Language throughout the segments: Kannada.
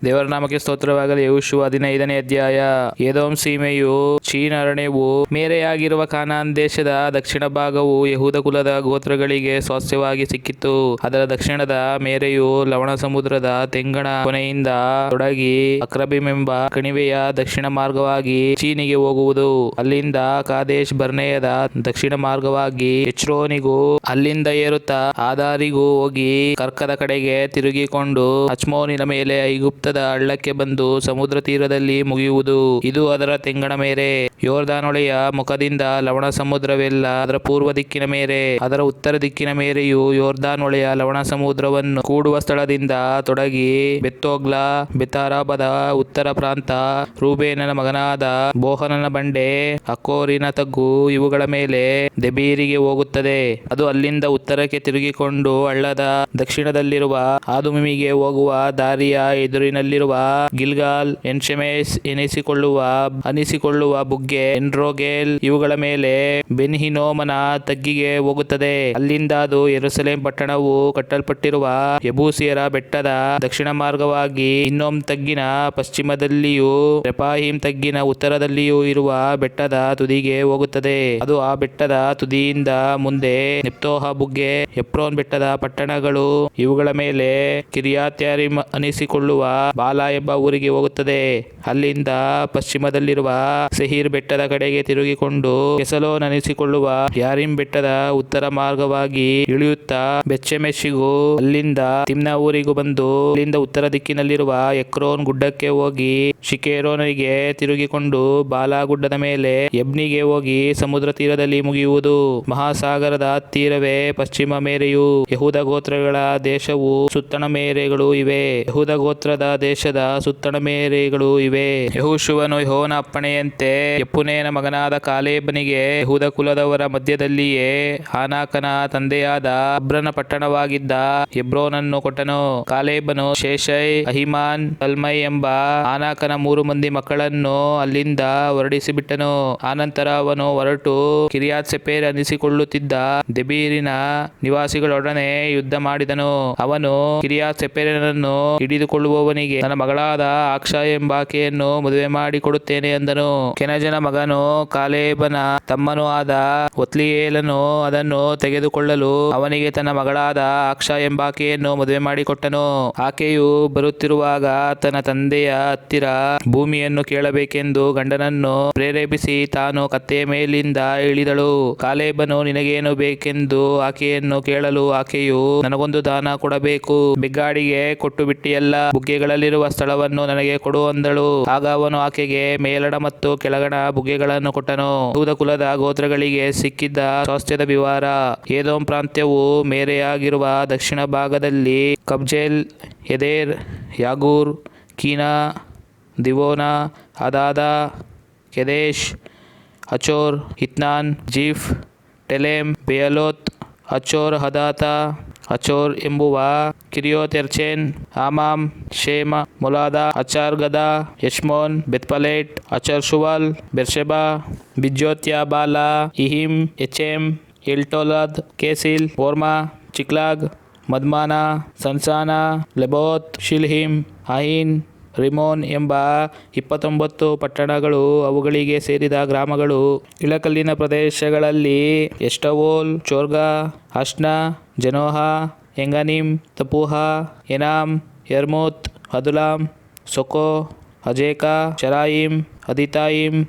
ದೇವರ ನಾಮಕ್ಕೆ ಸ್ತೋತ್ರವಾಗಲಿ. ಯೆಹೋಶುವ 15ನೇ ಅಧ್ಯಾಯ. ಎದೋಮ್ ಸೀಮೆಯು ಚೀನ್ ಅರಣ್ಯವು ಮೇರೆಯಾಗಿರುವ ಕಾನಾನ್ ದೇಶದ ದಕ್ಷಿಣ ಭಾಗವು ಯೆಹೂದ ಕುಲದ ಗೋತ್ರಗಳಿಗೆ ಸ್ವಾಸ್ಥ್ಯವಾಗಿ ಸಿಕ್ಕಿತು. ಅದರ ದಕ್ಷಿಣದ ಮೇರೆಯು ಲವಣ ಸಮುದ್ರದ ತೆಂಗಣ ಕೊನೆಯಿಂದ ತೊಡಗಿ ಅಕ್ರಬಿಮೆಂಬ ಕಣಿವೆಯ ದಕ್ಷಿಣ ಮಾರ್ಗವಾಗಿ ಚೀನಿಗೆ ಹೋಗುವುದು. ಅಲ್ಲಿಂದ ಕಾದೇಶ್ ಬರ್ನೇಯದ ದಕ್ಷಿಣ ಮಾರ್ಗವಾಗಿ ಹೆಚ್ರೋನಿಗೂ ಅಲ್ಲಿಂದ ಏರುತ್ತಾ ಆದಾರಿಗೂ ಹೋಗಿ ಕರ್ಕದ ಕಡೆಗೆ ತಿರುಗಿಕೊಂಡು ಅಚ್ಮೋನಿನ ಮೇಲೆ ಐಗುಪ್ತದ ಹಳ್ಳಕ್ಕೆ ಬಂದು ಸಮುದ್ರ ತೀರದಲ್ಲಿ ಮುಗಿಯುವುದು. ಇದು ಅದರ ತೆಂಗಣ ಮೇರೆ. ಯೋರ್ದಾನ್ ಹೊಳೆಯ ಮುಖದಿಂದ ಲವಣ ಸಮುದ್ರವೆಲ್ಲ ಅದರ ಪೂರ್ವ ದಿಕ್ಕಿನ ಮೇರೆ. ಅದರ ಉತ್ತರ ದಿಕ್ಕಿನ ಮೇರೆಯು ಯೋರ್ದಾನ್ ಹೊಳೆಯ ಲವಣ ಸಮುದ್ರವನ್ನು ಕೂಡುವ ಸ್ಥಳದಿಂದ ತೊಡಗಿ ಬೆತ್ತೋಗ್ಲಾ ಬೆತಾರಾಬದ ಉತ್ತರ ಪ್ರಾಂತ, ರೂಬೇನನ ಮಗನಾದ ಬೋಹನನ ಬಂಡೆ, ಅಕೋರಿನ ತಗ್ಗು ಇವುಗಳ ಮೇಲೆ ದೆಬೀರಿಗೆ ಹೋಗುತ್ತದೆ. ಅದು ಅಲ್ಲಿಂದ ಉತ್ತರಕ್ಕೆ ತಿರುಗಿಕೊಂಡು ಹಳ್ಳದ ದಕ್ಷಿಣದಲ್ಲಿರುವ ಆದುಮಿಮಿಗೆ ಹೋಗುವ ದಾರಿಯ ಎದುರಿನಲ್ಲಿರುವ ಗಿಲ್ಗಾಲ್, ಎನ್ಶೆಮೆಸ್ ಅನಿಸಿಕೊಳ್ಳುವ ಬುಗ್ಗೆ, ಎನ್ರೋಗೇಲ್ ಇವುಗಳ ಮೇಲೆ ಬೆನ್ ಹಿನ್ನೋಮನ ತಗ್ಗಿಗೆ ಹೋಗುತ್ತದೆ. ಅಲ್ಲಿಂದ ಅದು ಯೆರೂಸಲೇಮ್ ಪಟ್ಟಣವು ಕಟ್ಟಲ್ಪಟ್ಟಿರುವ ಯೆಬೂಸಿಯರ ಬೆಟ್ಟದ ದಕ್ಷಿಣ ಮಾರ್ಗವಾಗಿ ಹಿನ್ನೋಮ್ ತಗ್ಗಿನ ಪಶ್ಚಿಮದಲ್ಲಿಯೂ ರೆಫಾಯೀಮ್ ತಗ್ಗಿನ ಉತ್ತರದಲ್ಲಿಯೂ ಇರುವ ಬೆಟ್ಟದ ತುದಿಗೆ ಹೋಗುತ್ತದೆ. ಅದು ಆ ಬೆಟ್ಟದ ತುದಿಯಿಂದ ಮುಂದೆ ನೆಫ್ತೋಹ ಬುಗ್ಗೆ, ಎಫ್ರೋನ್ ಬೆಟ್ಟದ ಪಟ್ಟಣಗಳು ಇವುಗಳ ಮೇಲೆ ಕಿರ್ಯಾತ್ಯಾರೀಮ್ ಅನಿಸಿಕೊಳ್ಳುವ ಬಾಲಾ ಎಂಬ ಊರಿಗೆ ಹೋಗುತ್ತದೆ. ಅಲ್ಲಿಂದ ಪಶ್ಚಿಮದಲ್ಲಿರುವ ಸೆಹೀರ್ ಬೆಟ್ಟದ ಕಡೆಗೆ ತಿರುಗಿಕೊಂಡು ಕೆಸಲೋನ್ ಅನಿಸಿಕೊಳ್ಳುವ ಯಾರಿಮ್ ಬೆಟ್ಟದ ಉತ್ತರ ಮಾರ್ಗವಾಗಿ ಇಳಿಯುತ್ತಾ ಬೆತ್ಷೆಮೆಷಿಗೂ ಅಲ್ಲಿಂದ ತಿಮ್ನಾ ಊರಿಗೂ ಬಂದು ಅಲ್ಲಿಂದ ಉತ್ತರ ದಿಕ್ಕಿನಲ್ಲಿರುವ ಎಕ್ರೋನ್ ಗುಡ್ಡಕ್ಕೆ ಹೋಗಿ ಶಿಕೇರೋನಿಗೆ ತಿರುಗಿಕೊಂಡು ಬಾಲಾ ಗುಡ್ಡದ ಮೇಲೆ ಯಬ್ನಿಗೆ ಹೋಗಿ ಸಮುದ್ರ ತೀರದಲ್ಲಿ ಮುಗಿಯುವುದು. ಮಹಾಸಾಗರದ ತೀರವೇ ಪಶ್ಚಿಮ ಮೇರೆಯು. ಯೆಹೂದ ಗೋತ್ರಗಳ ದೇಶವು ಸುತ್ತಣ ಮೇರೆಗಳು ಇವೆ. ಯೆಹೂದ ಗೋತ್ರದ ದೇಶದ ಸುತ್ತಣ ಮೇರೆಗಳು ಇವೆ. ಯೆಹೋಶುವನು ಯೆಹೋವನ ಅಪ್ಪಣೆಯಂತೆ ಯೆಫುನ್ನೆಯನ ಮಗನಾದ ಕಾಲೇಬನಿಗೆ ಯೆಹೂದ ಕುಲದವರ ಮಧ್ಯದಲ್ಲಿಯೇ ಆನಾಕನ ತಂದೆಯಾದ ಅಬ್ರನ ಪಟ್ಟಣವಾಗಿದ್ದ ಹೆಬ್ರೋನನ್ನು ಕೊಟ್ಟನು. ಕಾಲೇಬನು ಶೇಷೈ, ಅಹಿಮಾನ್, ತಲ್ಮೈ ಎಂಬ ಆನಾಕನ 3 ಮಂದಿ ಮಕ್ಕಳನ್ನು ಅಲ್ಲಿಂದ ಹೊರಡಿಸಿಬಿಟ್ಟನು. ಆನಂತರ ಅವನು ಹೊರಟು ಕಿರ್ಯಾತ್ ಸೆಫೆರ್ ಅನಿಸಿಕೊಳ್ಳುತ್ತಿದ್ದ ದೆಬೀರಿನ ನಿವಾಸಿಗಳೊಡನೆ ಯುದ್ಧ ಮಾಡಿದನು. ಅವನು ಕಿರ್ಯಾತ್ ಸೆಫೆರನನ್ನು ಹಿಡಿದುಕೊಳ್ಳುವವನಿಗೆ ನನ್ನ ಮಗಳಾದ ಆಕ್ಷಾ ಎಂಬಾಕೆಯನ್ನು ಮದುವೆ ಮಾಡಿ ಕೊಡುತ್ತೇನೆ ಎಂದನು. ಕೆನಜನ ಮಗನು ಕಾಲೇಬನ ತಮ್ಮನೂ ಆದ ಒತ್ನಿಯೇಲನು ಅದನ್ನು ತೆಗೆದುಕೊಳ್ಳಲು ಅವನಿಗೆ ತನ್ನ ಮಗಳಾದ ಆಕ್ಷಾ ಎಂಬಾಕೆಯನ್ನು ಮದುವೆ ಮಾಡಿಕೊಟ್ಟನು. ಆಕೆಯು ಬರುತ್ತಿರುವಾಗ ತನ್ನ ತಂದೆಯ ಹತ್ತಿರ ಭೂಮಿಯನ್ನು ಕೇಳಬೇಕೆಂದು ಗಂಡನನ್ನು ಪ್ರೇರೇಪಿಸಿ ತಾನು ಕತ್ತೆಯ ಮೇಲಿಂದ ಇಳಿದಳು. ಕಾಲೇಬನು ನಿನಗೇನು ಬೇಕೆಂದು ಆಕೆಯನ್ನು ಕೇಳಲು ಆಕೆಯು ನನಗೊಂದು ದಾನ ಕೊಡಬೇಕು, ಬೆಗ್ಗಾಡಿಗೆ ಕೊಟ್ಟು ಬಿಟ್ಟಿಯಲ್ಲ, ಬುಗ್ಗೆಗಳಲ್ಲಿರುವ ಸ್ಥಳವನ್ನು ನನಗೆ ಕೊಡು ಅಂದಳು. ಆಗ ಅವನು ಆಕೆಗೆ ಮೇಲಣ ಮತ್ತು ಕೆಳಗಣ ಬುಗ್ಗೆಗಳನ್ನು ಕೊಟ್ಟನು. ಯೆಹೂದ ಕುಲದ ಗೋತ್ರಗಳಿಗೆ ಸಿಕ್ಕಿದ್ದ ಸ್ವಾಸ್ಥ್ಯದ ವಿವರ. ಎದೋಮ್ ಪ್ರಾಂತ್ಯವು ಮೇರೆಯಾಗಿರುವ ದಕ್ಷಿಣ ಭಾಗದಲ್ಲಿ ಕಬ್ಜೇಲ್, ಎದೇರ್, ಯಾಗೂರ್, ಕೀನಾ, ದಿವೋನಾ, ಅದಾದ, ಕೆದೆಷ್, ಹಚೋರ್, ಇತ್ನಾನ್, ಜೀಫ್, ಟೆಲೆಮ್, ಬೆಯಲೋತ್, ಹಚೋರ್ ಹದಾತ, ಹಚೋರ್ ಎಂಬುವ ಕಿರಿಯೋತ್ ಯರ್ಚೇನ್, ಆಮಾಮ್, ಶೇಮ, ಮೊಲಾದ, ಅಚಾರ್ ಗದ, ಯಶ್ಮೋನ್, ಬೆತ್ಪಲೇಟ್, ಅಚರ್ ಶುವಾಲ್, ಬೆರ್ಷೆಬಾ, ಬಿಜ್ಯೋತ್ಯ, ಬಾಲಾ, ಇಹಿಮ್, ಎಚೆಮ್, ಎಲ್ಟೋಲದ್, ಕೇಸಿಲ್, ಓರ್ಮಾ, ಚಿಕ್ಲಾಗ್, ಮದ್ಮಾನ, ಸನ್ಸಾನ, ಲೆಬೋತ್, ಶಿಲ್ಹಿಮ್, ಆಯಿನ್, ರಿಮೋನ್ ಎಂಬ 29 ಪಟ್ಟಣಗಳು ಅವುಗಳಿಗೆ ಸೇರಿದ ಗ್ರಾಮಗಳು. ಇಳಕಲ್ಲಿನ ಪ್ರದೇಶಗಳಲ್ಲಿ ಎಷ್ಟವೋಲ್, ಚೋರ್ಗಾ, ಅಶ್ನಾ, ಜನೋಹ, ಎಂಗನಿಮ್, ತಪೂಹ, ಎನಾಮ್, ಯರ್ಮೂತ್, ಅದುಲಾಮ್, ಸೊಕೋ, ಅಜೇಕಾ, ಶರಾಯಿಮ್, ಅದಿತಾಯಿಮ್,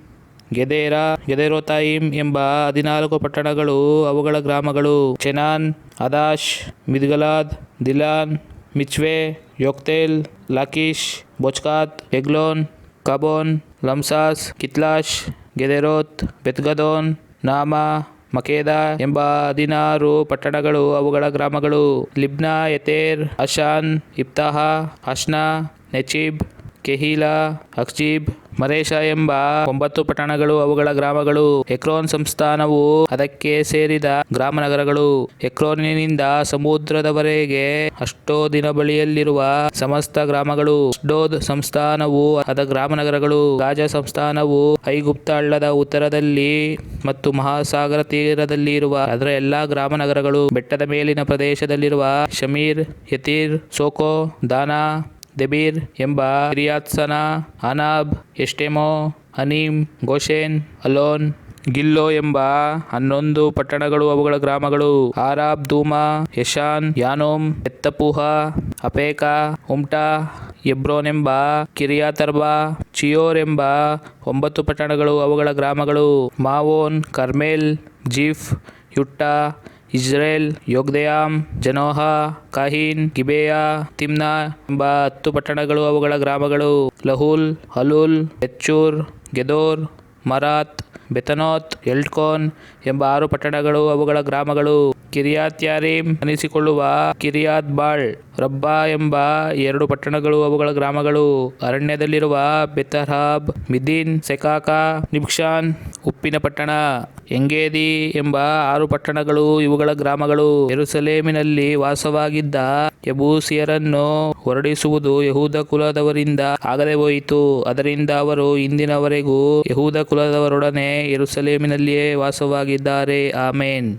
ಗೆದೇರೋತಾಯಿಮ್ ಎಂಬ 14 ಪಟ್ಟಣಗಳು ಅವುಗಳ ಗ್ರಾಮಗಳು. ಚೆನಾನ್, ಅದಾಶ್, ಮಿದ್ಗಲಾದ್, ದಿಲಾನ್, ಮಿಚ್ವೆ, ಯೋಕ್ತೇಲ್, ಲಾಕೀಶ್, ಬೊಚ್ಕಾತ್, ಎಗ್ಲೋನ್, ಕಬೋನ್, ಲಮ್ಸಾಸ್, ಕಿತ್ಲಾಶ್, ಗೆದೆರೋತ್, ಬೆತ್ಗದೋನ್, ನಾಮಾ, ಮಕೇದ ಎಂಬ 16 ಪಟ್ಟಣಗಳು ಅವುಗಳ ಗ್ರಾಮಗಳು. ಲಿಬ್ನಾ, ಯತೇರ್, ಅಶಾನ್, ಇಪ್ತಾಹ, ಅಶ್ನಾ, ನೆಚಿಬ್, ಕೆಹೀಲಾ, ಅಕ್ಜೀಬ್, ಮರೇಷಾ ಎಂಬ 9 ಪಟ್ಟಣಗಳು ಅವುಗಳ ಗ್ರಾಮಗಳು. ಎಕ್ರೋನ್ ಸಂಸ್ಥಾನವು ಅದಕ್ಕೆ ಸೇರಿದ ಗ್ರಾಮನಗರಗಳು. ಎಕ್ರೋನಿನಿಂದ ಸಮುದ್ರದವರೆಗೆ ಅಷ್ಟೋದಿನ ಬಳಿಯಲ್ಲಿರುವ ಸಮಸ್ತ ಗ್ರಾಮಗಳು. ಅಷ್ಡೋದ್ ಸಂಸ್ಥಾನವು ಅದರ ಗ್ರಾಮನಗರಗಳು. ಗಾಜಾ ಸಂಸ್ಥಾನವು ಐಗುಪ್ತ ಹಳ್ಳದ ಉತ್ತರದಲ್ಲಿ ಮತ್ತು ಮಹಾಸಾಗರ ತೀರದಲ್ಲಿ ಇರುವ ಅದರ ಎಲ್ಲಾ ಗ್ರಾಮನಗರಗಳು. ಬೆಟ್ಟದ ಮೇಲಿನ ಪ್ರದೇಶದಲ್ಲಿರುವ ಶಮೀರ್, ಯತೀರ್, ಸೋಕೋ, ದಾನಾ, ದೆಬೀರ್ ಎಂಬ ಕಿರಿಯಾತ್ಸನ, ಅನಾಬ್, ಎಷ್ಟೆಮೋ, ಅನೀಮ್, ಗೋಷೆನ್, ಅಲೋನ್, ಗಿಲ್ಲೋ ಎಂಬ 11 ಪಟ್ಟಣಗಳು ಅವುಗಳ ಗ್ರಾಮಗಳು. ಆರಾಬ್, ದೂಮಾ, ಯಶಾನ್, ಯಾನೋಮ್, ಎತ್ತಪೂಹ, ಅಪೇಕ, ಉಮ್ಟಾ, ಎಬ್ರೋನ್ ಎಂಬ ಕಿರಿಯಾತರ್ಬಾ, ಚಿಯೋರ್ ಎಂಬ 9 ಪಟ್ಟಣಗಳು ಅವುಗಳ ಗ್ರಾಮಗಳು. ಮಾವೋನ್, ಕರ್ಮೇಲ್, ಜೀಫ್, ಯುಟ್ಟಾ, ಇಜ್ರೇಲ್, ಯೋಗ್ದೆಯಾಮ್, ಜನೋಹ, ಕಾಹೀನ್, ಗಿಬೆಯಾ, ತಿಮ್ನಾ ಎಂಬ 10 ಪಟ್ಟಣಗಳು ಅವುಗಳ ಗ್ರಾಮಗಳು. ಲಹೂಲ್, ಹಲೂಲ್, ಬೆಚ್ಚೂರ್, ಗೆದೋರ್, ಮರಾತ್, ಬೆತನೋತ್, ಎಲ್ಟ್ಕೋನ್ ಎಂಬ 6 ಪಟ್ಟಣಗಳು ಅವುಗಳ ಗ್ರಾಮಗಳು. ಕಿರಿಯಾತ್ ಯಾರೀಮ್ ಅನಿಸಿಕೊಳ್ಳುವ ಕಿರಿಯಾತ್ ಬಾಳ್, ರಬ್ಬಾ ಎಂಬ 2 ಪಟ್ಟಣಗಳು ಅವುಗಳ ಗ್ರಾಮಗಳು. ಅರಣ್ಯದಲ್ಲಿರುವ ಬೆತರ್ಹಾಬ್, ಮಿದೀನ್, ಸೆಕಾಕ, ನಿಬ್ಷಾನ್, ಉಪ್ಪಿನ ಪಟ್ಟಣ, ಎಂಗೇದಿ ಎಂಬ 6 ಪಟ್ಟಣಗಳು ಇವುಗಳ ಗ್ರಾಮಗಳು. ಯೆರೂಸಲೇಮಿನಲ್ಲಿ ವಾಸವಾಗಿದ್ದ ಯಬೂಸಿಯರನ್ನು ಹೊರಡಿಸುವುದು ಯೆಹೂದ ಕುಲದವರಿಂದ ಆಗದೆ ಹೋಯಿತು. ಅದರಿಂದ ಅವರು ಇಂದಿನವರೆಗೂ ಯೆಹೂದ ಕುಲದವರೊಡನೆ ಯೆರೂಸಲೇಮಿನಲ್ಲಿಯೇ ವಾಸವಾಗಿದ್ದಾರೆ. ಆಮೇನ್.